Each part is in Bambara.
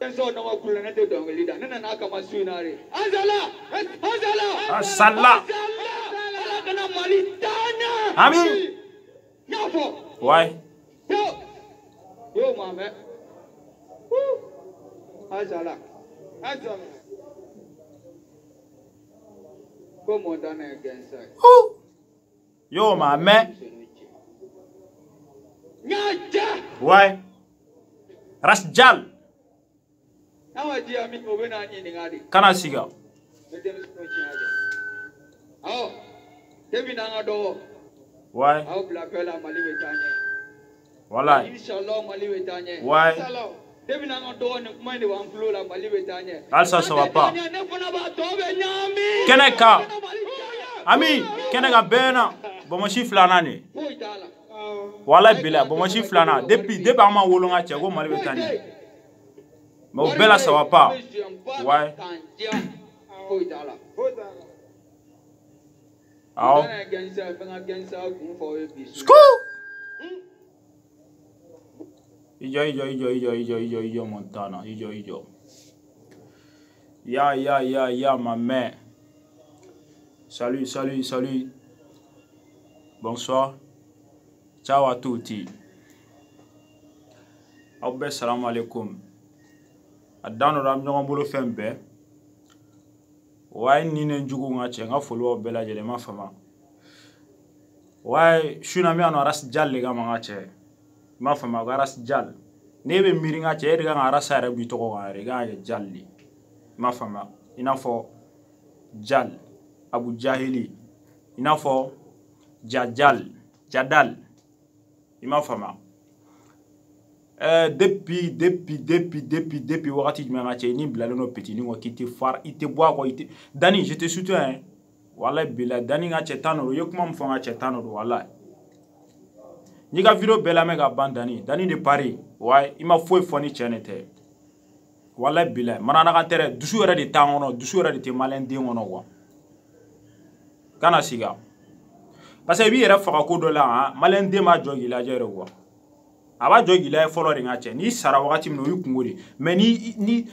so no kula na de dongeli da nana na kama suinare azala asala kana malitana amin yafo why yo mame azala como dana against yo mame nyaja why rasjal awa dia mi obena nyini ngadi kana siga oh debi nanga do why au blapela maliwe tanye wala inshallah maliwe tanye why debi nanga do ni kuma ni wan flow la maliwe tanye alsa ça va pas ne fona ba to be nyami keneka ami keneka bena bomoshi flana ni wala bila bomoshi flana depuis ama wolonga chego maliwe tanye mais au bela ça va pas ouais ah sco ijo Montana ijo ya ma mère salut bonsoir ciao à tutti abbe salam alaikum adano ram ñongo bolo fembe way ni ne njugu nga che nga folo bela jele ma fama way shuna mi ano ras jalle ga ma che ma fama ga ras jall nebe miri nga che ga nga ras ara bi to ko ga re ga jalli ma fama ina fo jall abu jahili ina fo jadal ima fama depuis wakati jumɛn ka ni bilalen no petit ni ko kiti far ite bois ko ite dani je te soutiens wallahi bila dani ka cɛ tanoro ye kuma mun fɔ ka cɛ tanoro wallahi ni ka video bɛɛ lamɛn ka ban dani de Paris ouais ima foyi fɔ ni cɛ ne tɛ wallahi bila manana ka tɛrɛ dusu yɛrɛ de tan kɔnɔ dusu yɛrɛ de tɛ malɛn den kɔnɔ quoi kana siga parce que i b'i yɛrɛ faga ko dɔ la malɛn den ma jɔ k'i lajɛ yɛrɛ quoi aba jɔ gila fɔlɔ de ngache ni sara wakati min o yukungo de mais ni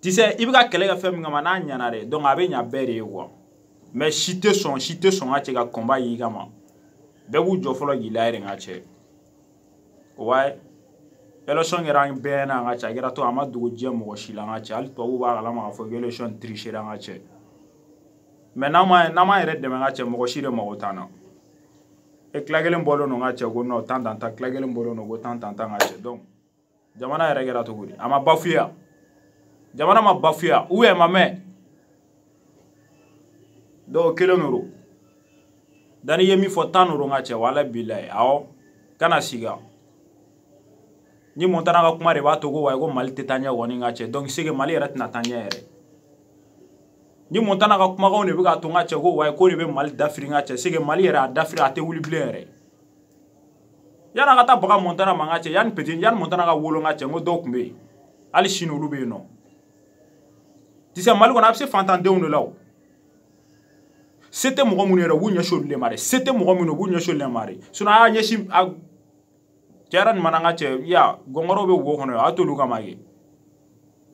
tise i bika kɛlɛ ka fɛn min kama n'a ɲana de donc a bɛ ɲa bɛɛ de ye quoi mais si tɛ sɔn ka cɛ ka combat yi kama bɛɛ b'u jɔ fɔlɔ gila yɛrɛ ngache ouais élection kɛra bɛɛ na ngache a kɛra to a ma dogo diɲɛ mɔgɔ si la ngache hali tubabu b'a kalama k'a fɔ ko élection tricher ngache mais n'a ma yɛrɛ dɛmɛ ngache mɔgɔ si de mago t'an na e klagelen bolo no ngache go no tan klagelen bolo no go tan ngache donc jamana yɛrɛ kɛra togodi ama bafuya jamana ma bafuya ou ma mɛ donc kelen euro dani ye mi fɔ 10 euro ngache wala billahi awo kana siga ni montana ka kuma de b'a to ko wa ko Mali tɛ taa ɲɛ wɔni ngache donc c'est que Mali yɛrɛ tɛna taa ɲɛ yɛrɛ ni montana ka kumakanw de bɛ ka to ngache ko wa ko de bɛ Mali dafiri ngache c'est que Mali yɛrɛ a dafiri a tɛ wuli bilen yɛrɛ yana ka taa baga montana ma ngache yani petit yani montana ka wolo ngache ngo dɔw kun bɛ yen hali sini olu bɛ yen nɔ tise Mali kɔnɔ a bɛ se fantandenw de la o se tɛ mɔgɔ minnu yɛrɛ u b'u ɲɛsin olu de ma dɛ se tɛ mɔgɔ minnu u b'u ɲɛsin olu de ma dɛ sinon a y'a ɲɛsin a cɛ yɛrɛ nin mana ngache ya gɔngɔrɔw bɛ wo kɔnɔ a t'olu kama ye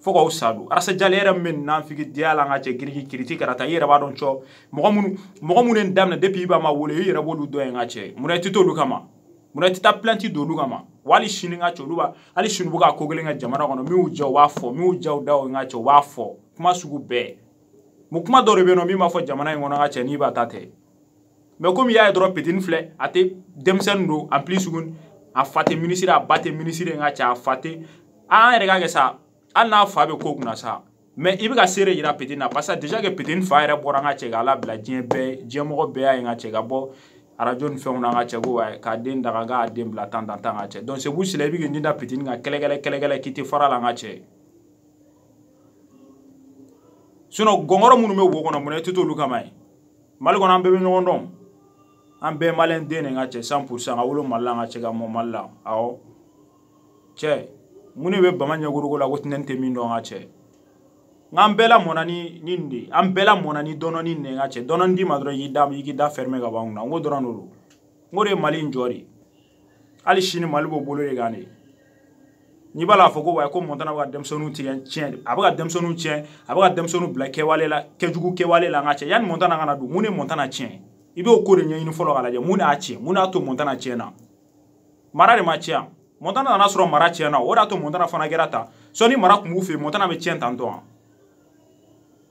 fo k'aw sadu arasa jali yɛrɛ min bɛ nan figi diya la ngache kiriti karata i yɛrɛ b'a dɔn cɔ mɔgɔ minnu ye daminɛ depuis i b'a ma wolo i yɛrɛ b'olu dɔn ye ngache munna i tɛ t'olu kama munna i tɛ taa plainte d'olu kama wa hali sini ngache olu b'a hali sini u bɛ ka ko kelen kɛ jamana kɔnɔ min y'u diya u b'a fɔ min y'u diya u da o ngache u b'a fɔ kuma sugu bɛɛ mu kuma dɔ de bɛ yen nɔ min b'a fɔ jamana in kɔnɔ ngache n'i b'a ta tɛ mais comme i y'a ye dɔrɔn petini filɛ a tɛ denmisɛnnin don en plus tuguni a fa tɛ ministre a ba tɛ ministre ngache a fa tɛ an yɛrɛ ka kɛ sa hali n'a fa bɛ ko kunna sa mais i bɛ ka seere yira petini na parce que déjà que petini fa yɛrɛ bɔra ngache k'a labila diɲɛmɔgɔ bɛɛ y'a ye ngache ka bɔ radio ni fɛnw na ngache ko k'a den daga k'a den bila tan ngache donc c'est pour cela i bɛ k'i ni da petini ka kɛlɛkɛlɛ k'i tɛ fara la ngache sinon gɔngɔrɔ minnu bɛ wo kɔnɔ munna i tɛ t'olu kama ye Mali kɔnɔ an bɛɛ bɛ ɲɔgɔn dɔn an bɛɛ maliyɛn den de ngache 100% ka wolo Mali la ngache ka mɔ Mali la awɔ cɛ mun de bɛ bama ɲɛgurugo la ko tɛnɛ tɛ min dɔn ngache ngan bɛɛ la mɔna ni nin de an bɛɛ la mɔna ni dɔnɔni ne ngache dɔnɔni di ma dɔrɔn i k'i da fermer ka ban kunna ngo dɔrɔn do ngo de Mali in jɔ de hali sini Mali b'o bolo de kan de ni bala fo ko way ko montana ba demsonu tien abaga demsonu tien abaga demsonu bla kewale la kejugu kewale la ngache yan montana kana du mune montana tien ibe o ko de nyini folo gala je mune a tien mune ato montana tien na mara de ma tien montana na soro mara tien na o da to montana fana gerata so ni mara kumu fe montana be tien tanto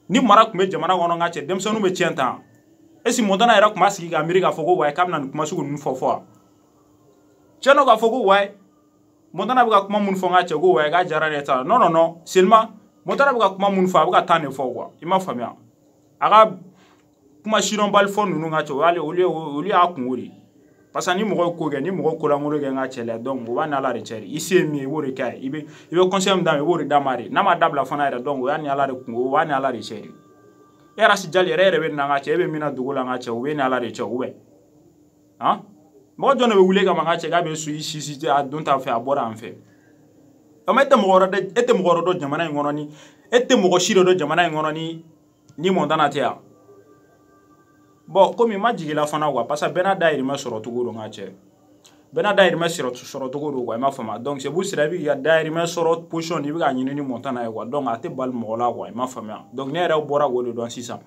ni mara kume jamana wono ngache demsonu be tien tan esi montana era kuma sigi ga amerika fo ko way kamna kuma sugu nu fo cheno ga fo ko way montana buka kuma mun fonga che go ga jara leta non seulement montana buka kuma mun fa buka tane fo quoi ima famia aga kuma shiron bal fon nunu nga che wale oli akunguri pasa ni mo ko ge ni mo ko la ngoro ge nga che le donc o wana la recheri isi mi wori kai ibe conseil ndam wori damari na ma dabla fona era donc o yani ala re kungo o wana ala recheri era si jali rere be na nga che be mina dugula nga che o be na ala reche o be hein mo jona be wule ga manga che ga be su isi a don ta fe abora en fait o mette mo goro do jamana ngono ni ette mo go shiro do jamana ngono ni montana tia bon comme imagine la fana wa parce que bena dairi ma soro tuguro ngache bena dairi ma soro tuguro wa ma fama donc c'est vous sirabi ya dairi ma soro position ni ga nyini ni montana wa donc ate bal mo la wa ma fama donc ne era bora wole do 600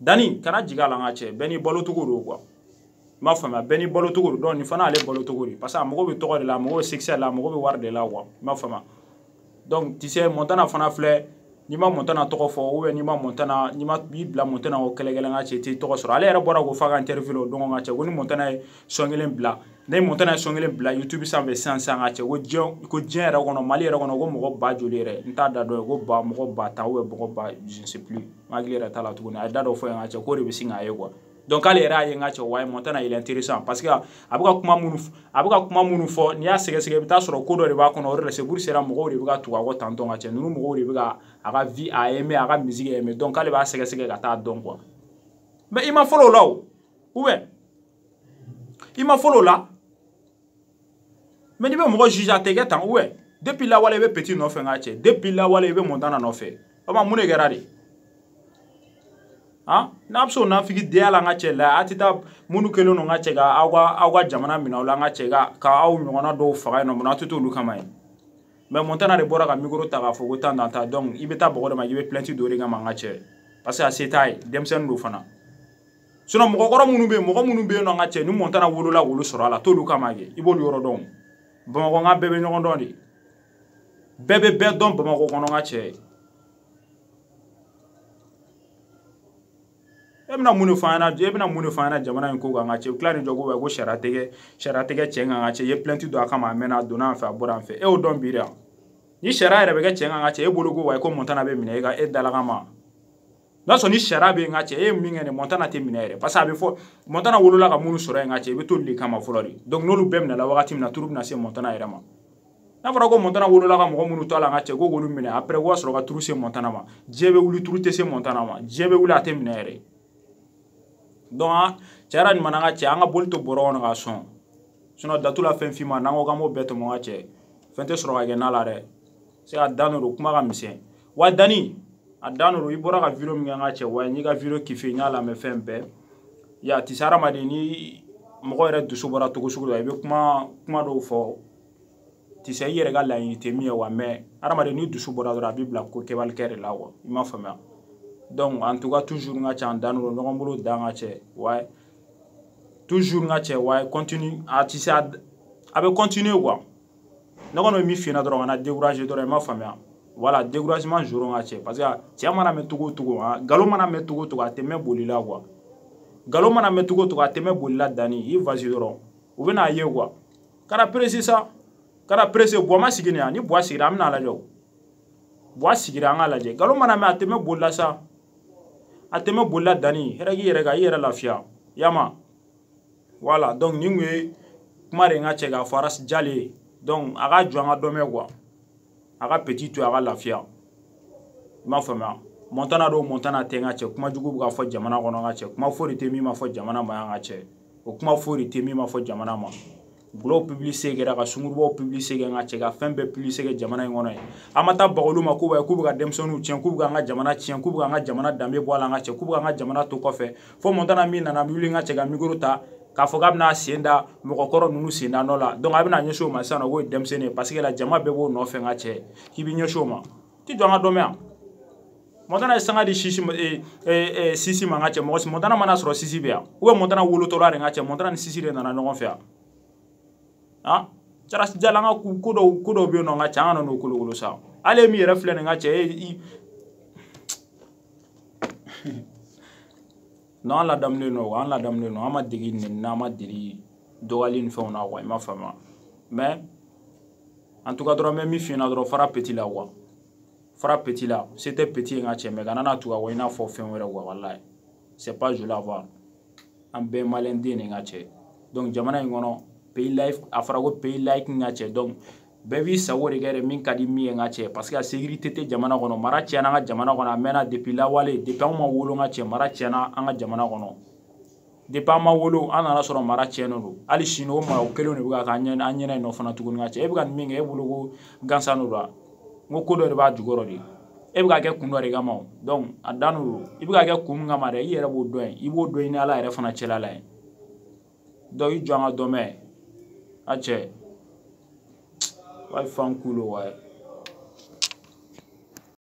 dani kana jiga la ngache beni bolo tuguro quoi ma fama beni bolo tuguru don ni fana ale bolo tuguri parce que mogo be to de la mogo succès la mogo be war de la wa ma fama donc tu sais montana fana flé ni ma montana to fo ou ni ma montana ni ma bi bla montana o kelegele nga cheti to so ale era bora go faga interview do nga che go ni montana songelen bla ne montana songelen bla youtube sa be 500 nga che go dien era go no mali era go no go mogo ba jolire nta da do go ba mogo ba ta ou mogo ba je ne sais plus maglera tala to na da do fo nga che ko re be singa ye quoi. Donc allez ra yenga che way montana il est intéressant parce que abuka kuma munu fo ni ya sege bita soro ko do re ba kono re se buri sera mo re buka tuwa ko tanto nga che nunu mo re buka aga vie a aimer aga musique aimer donc allez ba sege ga ta donc quoi mais il m'a follow là ou ouais il m'a follow là mais ni be mo juge a tege tan ouais depuis là wala be petit no fe nga che depuis là wala be montana no fe o ma mune gerari na abso na figi de ala nga chela atita munu kelo no nga chega awa jamana mina ola nga chega ka awu nyona do faga no mona tutu lu kamay mais montana de bora ka micro ta ga fogo tan ta donc ibeta bogo ma yibe plenty do ringa nga che parce que asetai demsen do fana sinon mo goro munu be no nga che ni montana wolo la wolo soro ala to lu kamage ibolu yoro don bamago nga bebe nyogon don di bebe be don bamago kono nga che ebna munu fana jamana ko ga ngache klari jogo go sharatege chenga ngache ye plenty do akama amena dona fa bora fe e o don bira ni shara re be chenga ngache e bologo wa ko montana be minega e dalaga ma na so ni shara be ngache e mingene montana te minere parce que be fo montana wolola ga munu soro ngache be to li kama flori donc nolu bemna la wakati na turub na se montana era ma na fara ko montana wolola ga mo munu to ala ngache go golu mine après wa soro ga turu se montana ma jebe wuli turu te se montana ma jebe wuli ate minere donc tiara ni mananga che anga bolto boro nga son sono datula fen fima nango gamo beto mo che fente soro ga genala re se adano kuma ga mise wa dani adano ibora ga viro mi nga che wa ni ga viro kife nyala me fembe ya tisara madini mo re du subora to gusugura be kuma do fo tisa yere ga la unité mi wa me ara madini du subora do bibla ko kebal kere lawo ima fama donc en tout cas toujours nga cha ndano no ngombolo danga che ouais toujours nga che ouais continue à tisser avec continuer quoi non on mi fina dro na décourager dro ma famille voilà découragement jour nga che parce que tia mana metugo galo mana metugo ateme bolila quoi galo mana metugo ateme bolila dani il va dro ou bena ye quoi kana précisa kana précise bois ma sigini ni bois sigira amna la jo bois sigira nga la je galo mana me ateme bolila ça ateme bolla dani heragi yerega yera lafia yama voilà donc ningwe kumare nga chega faras jale donc aga juanga dome quoi aga petit to aga lafia ma fama montana tenga che kuma jugu ga fo jamana kono nga che kuma fori temi ma fo jamana ma nga che o kuma fori temi ma fo jamana ma glo publicité gera ga sungurbo publicité nga che ga fembe publicité jamana ngono amata bagolu ma ko ba ku ga demsonu chen ku ga nga jamana chen ku ga nga jamana dambe boala nga che ku ga nga jamana to kofe fo montana mi na mi nga che ga migoro ta k'a fɔ k'a bɛna sen da mɔgɔkɔrɔ ninnu sen da nɔ la donc a bɛna ɲɛsin o ma sisan nɔ k'o ye denmisɛnnin ye parce que la jama bɛɛ b'o nɔfɛ n ka cɛ k'i bɛ ɲɛsin o ma ti jɔ an ka dɔn mɛn yan Montana ye sanga di sisi ma n ka cɛ mɔgɔ Montana mana sɔrɔ sisi bɛ yan ou bien Montana wolotɔla de n ka cɛ Montana ni sisi de nana ɲɔgɔn fɛ yan ah Jarasi Jalo an ka ko dɔw bɛ yen nɔ n ka cɛ an ka na n'o kolokolo sa ale min yɛrɛ filɛ nin n ka cɛ non an ladamulen don an ma degi nin na an ma deli dɔgɔyali ni fɛnw na i m'a faamuya mais en tout cas dɔrɔn n bɛ min f'i ɲɛna dɔrɔn fara petit la quoi fara petit la c'était petit ye n ka cɛ mais kana na to ka i n'a fɔ fɛn wɛrɛ quoi wallahi c'est pas joli à voir an bɛɛ maliyɛn den de n ka cɛ donc jamana in kɔnɔ pays laïque a fɔra ko pays laïque n ka cɛ donc bɛɛ b'i sago de kɛ min ka di min ye n ka cɛ parce que a sécurité tɛ jamana kɔnɔ mara tiɲɛna an ka jamana kɔnɔ a mɛnna depuis lawale depuis an ma wolo n ka cɛ mara tiɲɛna an ka jamana kɔnɔ depuis an ma wolo an nana sɔrɔ mara tiɲɛnen don hali sini o mara kelenw de bɛ ka an ɲɛna yen nɔ fana tuguni n ka cɛ e bɛ ka nin min kɛ e bolo ko gansan don wa n ko ko dɔ de b'a jukɔrɔ de e bɛ ka kɛ kun dɔ de kama o donc a dan don i bɛ ka kɛ kun min kama dɛ i yɛrɛ b'o dɔn i b'o dɔn i ni Ala yɛrɛ fana cɛla la yen donc i jɔ an ka dɔn mɛn a cɛ wa fan kulo wa